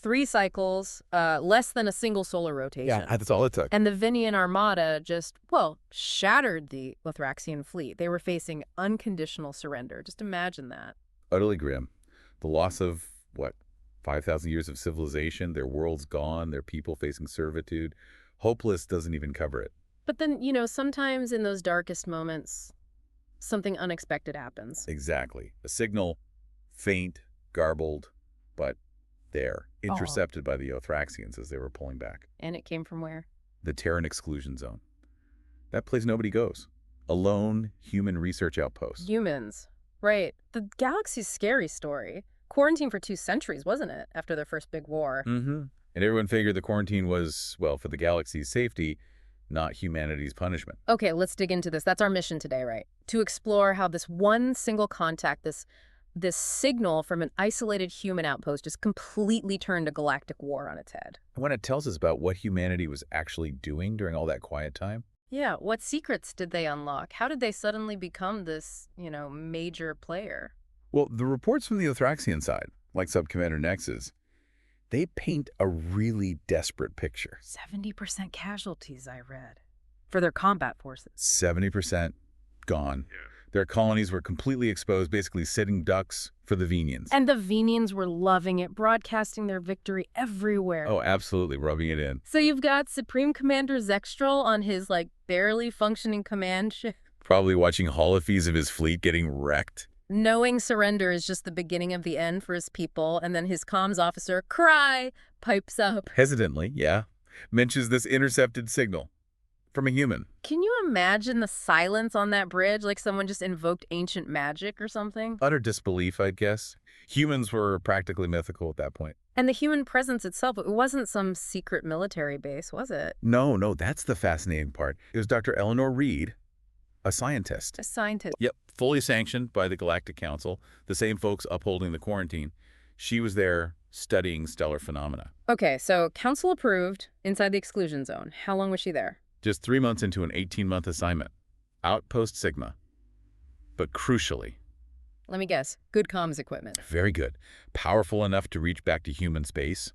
3 cycles, less than a single solar rotation. Yeah, that's all it took. And the Vinian Armada just, well, shattered the Lothraxian fleet. They were facing unconditional surrender. Just imagine that. Utterly grim. The loss of, what, 5,000 years of civilization, their world's gone, their people facing servitude. Hopeless doesn't even cover it. But then, sometimes in those darkest moments, something unexpected happens. Exactly. A signal, faint, garbled, but there, intercepted by the Othraxians as they were pulling back. And it came from where? The Terran exclusion zone. That place nobody goes. A lone human research outpost. Humans. Right. The galaxy's scary story. Quarantine for 2 centuries, wasn't it, after their first big war? Mm-hmm. And everyone figured the quarantine was, well, for the galaxy's safety, not humanity's punishment. Okay, let's dig into this. That's our mission today, right? To explore how this one single contact, this signal from an isolated human outpost just completely turned a galactic war on its head. And when it tells us about what humanity was actually doing during all that quiet time. Yeah, what secrets did they unlock? How did they suddenly become this, major player? Well, the reports from the Othraxian side, like Subcommander Nexus, they paint a really desperate picture. 70% casualties, I read, for their combat forces. 70% gone. Yeah. Their colonies were completely exposed, basically sitting ducks for the Venians. And the Venians were loving it, broadcasting their victory everywhere. Oh, absolutely, rubbing it in. So you've got Supreme Commander Zextral on his, barely functioning command ship. Probably watching holofees of his fleet getting wrecked. Knowing surrender is just the beginning of the end for his people, and then his comms officer, pipes up. Hesitantly, yeah. Mentions this intercepted signal from a human. Can you imagine the silence on that bridge, like someone just invoked ancient magic or something? Utter disbelief, I'd guess. Humans were practically mythical at that point. And the human presence itself, it wasn't some secret military base, was it? No, that's the fascinating part. It was Dr. Eleanor Reed, a scientist. A scientist. Yep, fully sanctioned by the Galactic Council, the same folks upholding the quarantine. She was there studying stellar phenomena. Okay, so council approved inside the exclusion zone. How long was she there? Just 3 months into an 18-month assignment. Outpost Sigma. But crucially... Let me guess. Good comms equipment. Very good. Powerful enough to reach back to human space.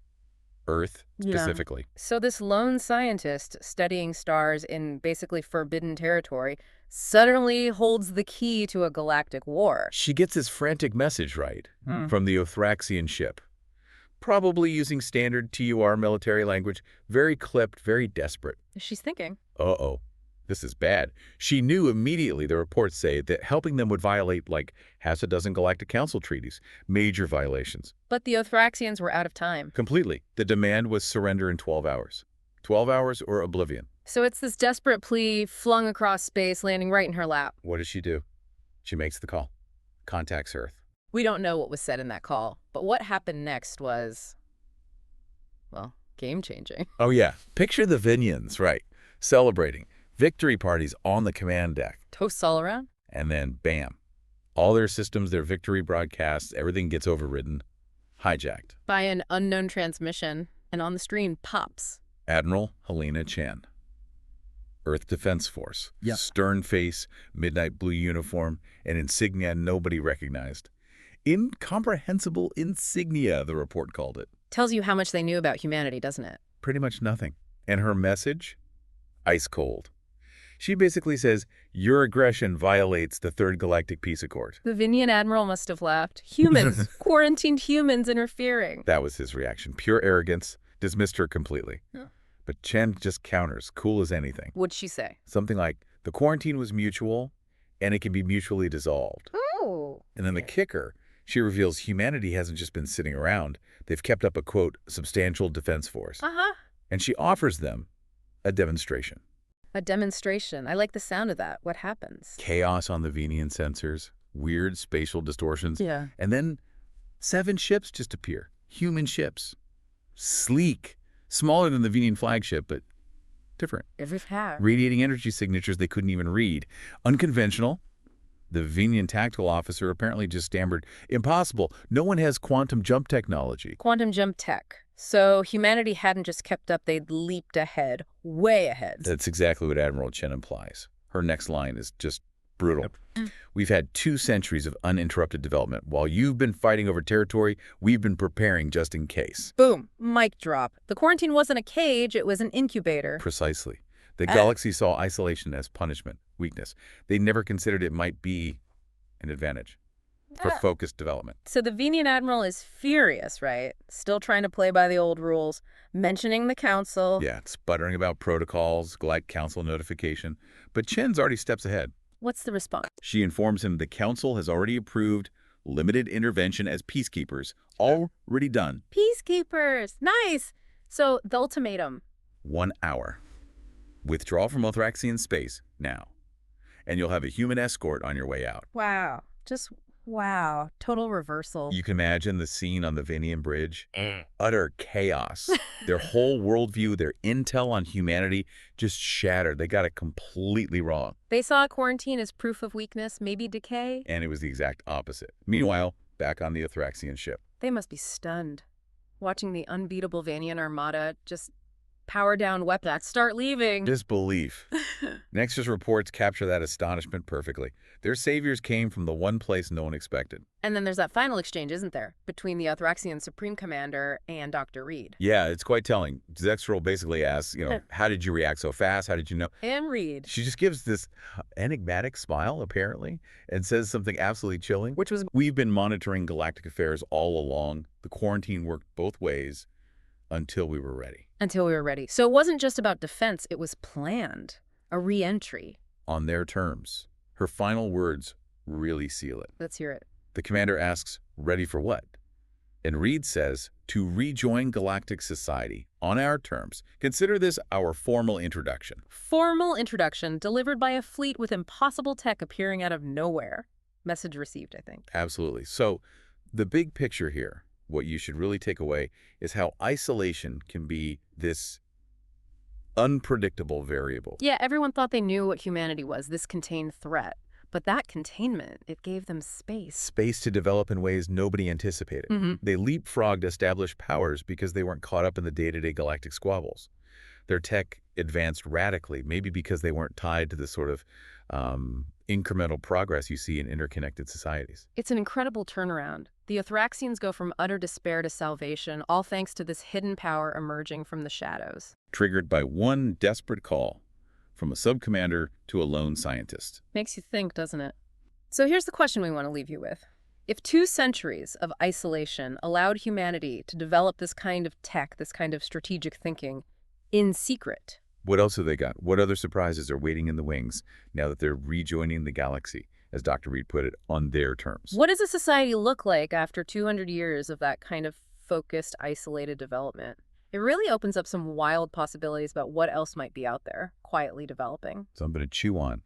Earth, specifically. Yeah. So this lone scientist studying stars in basically forbidden territory suddenly holds the key to a galactic war. She gets this frantic message right from the Othraxian ship. Probably using standard TUR military language, very clipped, very desperate. She's thinking. Uh-oh, this is bad. She knew immediately, the reports say, that helping them would violate half a dozen Galactic Council treaties, major violations. But the Othraxians were out of time. Completely. The demand was surrender in 12 hours. 12 hours or oblivion. So it's this desperate plea flung across space, landing right in her lap. What does she do? She makes the call. Contacts Earth. We don't know what was said in that call, but what happened next was, well, game-changing. Oh, yeah. Picture the Vinians, right, celebrating. Victory parties on the command deck. Toasts all around? And then, bam. All their systems, their victory broadcasts, everything gets overridden, hijacked. By an unknown transmission, and on the screen pops Admiral Helena Chen. Earth Defense Force. Yep. Stern face, midnight blue uniform, an insignia nobody recognized. Incomprehensible insignia, the report called it. Tells you how much they knew about humanity, doesn't it? Pretty much nothing. And her message? Ice cold. She basically says, your aggression violates the Third Galactic Peace Accord. The Vinian Admiral must have laughed. Humans, quarantined humans interfering. That was his reaction. Pure arrogance, dismissed her completely. Yeah. But Chen just counters, cool as anything. What'd she say? Something like, the quarantine was mutual, and it can be mutually dissolved. Oh. And then the kicker, she reveals humanity hasn't just been sitting around. They've kept up a, quote, substantial defense force. Uh-huh. And she offers them a demonstration. A demonstration. I like the sound of that. What happens? Chaos on the Venian sensors, weird spatial distortions. Yeah. And then 7 ships just appear. Human ships. Sleek. Smaller than the Venian flagship, but different. Radiating energy signatures they couldn't even read. Unconventional. The Venian tactical officer apparently just stammered, impossible. No one has quantum jump technology. Quantum jump tech. So humanity hadn't just kept up, they'd leaped ahead, way ahead. That's exactly what Admiral Chen implies. Her next line is just Brutal. Yep. We've had 2 centuries of uninterrupted development. While you've been fighting over territory, we've been preparing just in case. Boom. Mic drop. The quarantine wasn't a cage, it was an incubator. Precisely. The galaxy saw isolation as punishment, weakness. They never considered it might be an advantage for focused development. So the Venian Admiral is furious, right? Still trying to play by the old rules, mentioning the council. Yeah, sputtering about protocols, Galactic Council notification. But Chen's already steps ahead. What's the response? She informs him the council has already approved limited intervention as peacekeepers, already done. Peacekeepers! Nice! So the ultimatum. 1 hour. Withdraw from Othraxian space now. And you'll have a human escort on your way out. Wow. Just wow. Total reversal. You can imagine the scene on the Venian Bridge. Utter chaos. Their whole worldview, their intel on humanity just shattered. They got it completely wrong. They saw quarantine as proof of weakness, maybe decay. And it was the exact opposite. Meanwhile, back on the Othraxian ship. They must be stunned, watching the unbeatable Vanian armada just power down weapons, start leaving. Disbelief. Nexus reports capture that astonishment perfectly. Their saviors came from the one place no one expected. And then there's that final exchange, isn't there? Between the Othraxian Supreme Commander and Dr. Reed. Yeah, it's quite telling. Zexrel basically asks, how did you react so fast? How did you know? And Reed. She just gives this enigmatic smile, apparently, and says something absolutely chilling. Which was, we've been monitoring galactic affairs all along. The quarantine worked both ways until we were ready. Until we were ready. So it wasn't just about defense, it was planned. A re-entry. On their terms. Her final words really seal it. Let's hear it. The commander asks, ready for what? And Reed says, to rejoin galactic society on our terms. Consider this our formal introduction. Formal introduction delivered by a fleet with impossible tech appearing out of nowhere. Message received, I think. Absolutely. So the big picture here, what you should really take away, is how isolation can be this unpredictable variable. Yeah, everyone thought they knew what humanity was, this contained threat. But that containment, it gave them space. Space to develop in ways nobody anticipated. They leapfrogged established powers because they weren't caught up in the day-to-day galactic squabbles. Their tech advanced radically, maybe because they weren't tied to the sort of incremental progress you see in interconnected societies. It's an incredible turnaround. The Othraxians go from utter despair to salvation, all thanks to this hidden power emerging from the shadows. Triggered by one desperate call from a sub-commander to a lone scientist. Makes you think, doesn't it? So here's the question we want to leave you with. If 2 centuries of isolation allowed humanity to develop this kind of tech, this kind of strategic thinking, in secret, what else have they got? What other surprises are waiting in the wings now that they're rejoining the galaxy, as Dr. Reed put it, on their terms? what does a society look like after 200 years of that kind of focused, isolated development? It really opens up some wild possibilities about what else might be out there, quietly developing. Something to chew on.